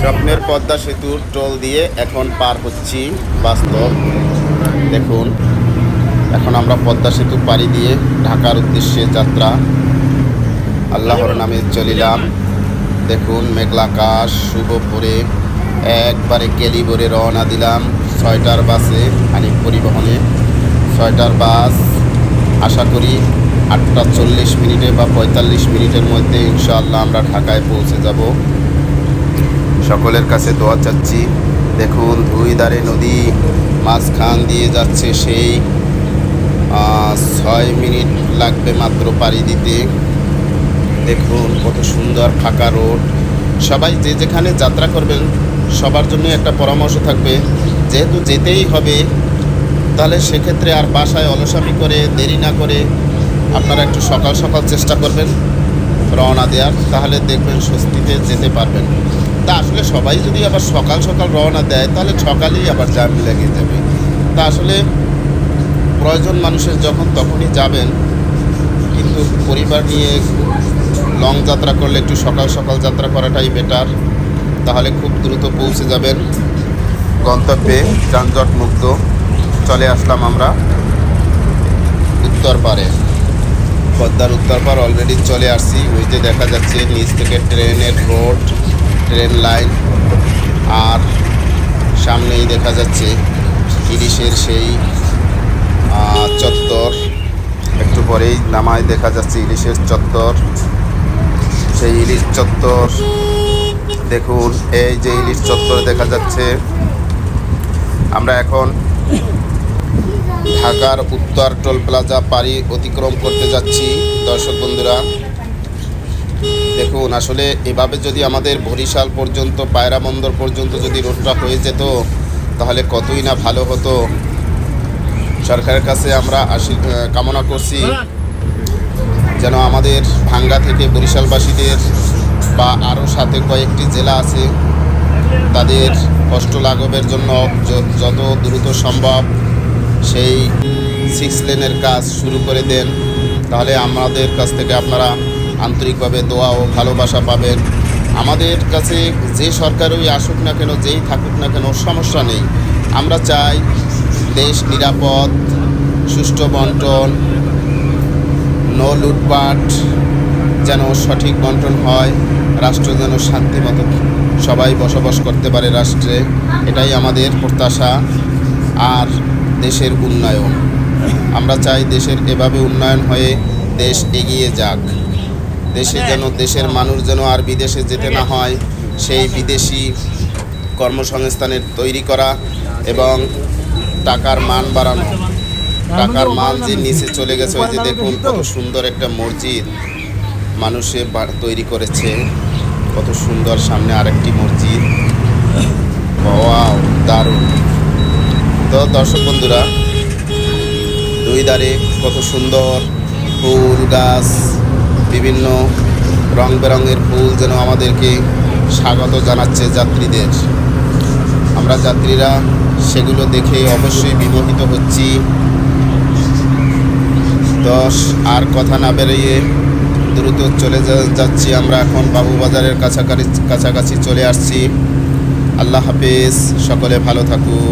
স্বপ্নের পদ্মা সেতুর টোল দিয়ে এখন পার হচ্ছি বাস্তব। দেখুন, এখন আমরা পদ্মা সেতু পাড়ি দিয়ে ঢাকার উদ্দেশ্যে যাত্রা। আল্লাহর নামে চলিলাম। দেখুন, মেঘলা আকাশ, শুভ ভোরে একবারে কেলিভোরে রওনা দিলাম 6টার বাসে, হানিফ পরিবহনে। 6টার বাস, আশা করি 8টা 40 বা 45 মিনিটের মধ্যে ইনশাআল্লাহ আমরা ঢাকায় পৌঁছে যাব। সকলের কাছে দোয়া চাচ্ছি। দেখুন, দুই ধারে নদী, মাঝখান দিয়ে যাচ্ছে সেই 6 মিনিট লাগবে মাত্র পাড়ি দিতে। দেখুন কত সুন্দর ফাঁকা রোড। সবাই যে যেখানে যাত্রা করবেন সবার জন্য একটা পরামর্শ থাকবে, যেহেতু যেতেই হবে তাহলে সেক্ষেত্রে আর বাসায় অলসামি করে দেরি না করে আপনারা একটু সকাল সকাল চেষ্টা করবেন রওনা দেওয়ার, তাহলে দেখবেন স্বস্তিতে যেতে পারবেন। তা আসলে সবাই যদি আবার সকাল সকাল রওনা দেয় তাহলে সকালেই আবার জ্যাম লেগে যাবে। তা আসলে প্রয়োজন মানুষের যখন তখনই যাবেন, কিন্তু পরিবার নিয়ে লং যাত্রা করলে একটু সকাল সকাল যাত্রা করাটাই বেটার। তাহলে খুব দ্রুত পৌঁছে যাবেন গন্তব্যে যানজট মুক্ত। চলে আসলাম আমরা উত্তর পারে, পদ্মার উত্তর পার অলরেডি চলে আসছি। ওই যে দেখা যাচ্ছে নিচ থেকে ট্রেনের রোড, ট্রেন লাইন, আর সামনেই দেখা যাচ্ছে ইলিশের সেই চত্বর। একটু পরেই নামায় দেখা যাচ্ছে ইলিশের চত্বর। সেই ইলিশ চত্বর দেখুন, এই যে ইলিশ চত্বর দেখা যাচ্ছে। আমরা এখন ঢাকার উত্তর টোল প্লাজা পাড়ি অতিক্রম করতে যাচ্ছি। দর্শক বন্ধুরা দেখুন, আসলে এভাবে যদি আমাদের বরিশাল পর্যন্ত, পায়রা বন্দর পর্যন্ত যদি রোডটা হয়ে যেত তাহলে কতই না ভালো হতো। সরকারের কাছে আমরা কামনা করছি যেন আমাদের ভাঙ্গা থেকে বরিশালবাসীদের বা আরও সাথে কয়েকটি জেলা আছে তাদের কষ্ট লাঘবের জন্য যত দ্রুত সম্ভব সেই 6 লেনের কাজ শুরু করে দেন। তাহলে আমাদের কাছ থেকে আপনারা আন্তরিকভাবে দোয়া ও ভালোবাসা পাবেন। আমাদের কাছে যে সরকারই আসুক না কেন, যেই থাকুক না কেন, সমস্যা নেই। আমরা চাই দেশ নিরাপদ, সুষ্ঠু বন্টন, নো লুটপাট, যেন সঠিক বন্টন হয়, রাষ্ট্র যেন শান্তিমতো সবাই বসবাস করতে পারে রাষ্ট্রে। এটাই আমাদের প্রত্যাশা। আর দেশের উন্নয়ন, আমরা চাই দেশের এভাবে উন্নয়ন হয়ে দেশ এগিয়ে যাক। দেশে যেন, দেশের মানুষ যেন আর বিদেশে যেতে না হয়, সেই বিদেশি কর্মসংস্থানের তৈরি করা এবং টাকার মান বাড়ানো। টাকার মান যে নিচে চলে গেছে, ওই যে দেখুন কত সুন্দর একটা মসজিদ মানুষে তৈরি করেছে, কত সুন্দর। সামনে আরেকটি মসজিদ, ওয়াও, দারুণ। তো দর্শক বন্ধুরা, দুই ধারে কত সুন্দর ফুল গাছ, বিভিন্ন রং বেরঙের ফুল যেন আমাদেরকে স্বাগত জানাচ্ছে যাত্রীদের। আমরা যাত্রীরা সেগুলো দেখে অবশ্যই বিমোহিত হচ্ছি। আর কথা না বেরিয়ে দ্রুত চলে যাচ্ছি আমরা এখন বাবুবাজারের কাছাকাছি চলে আসছি। আল্লাহ হাফেজ, সকলে ভালো থাকুক।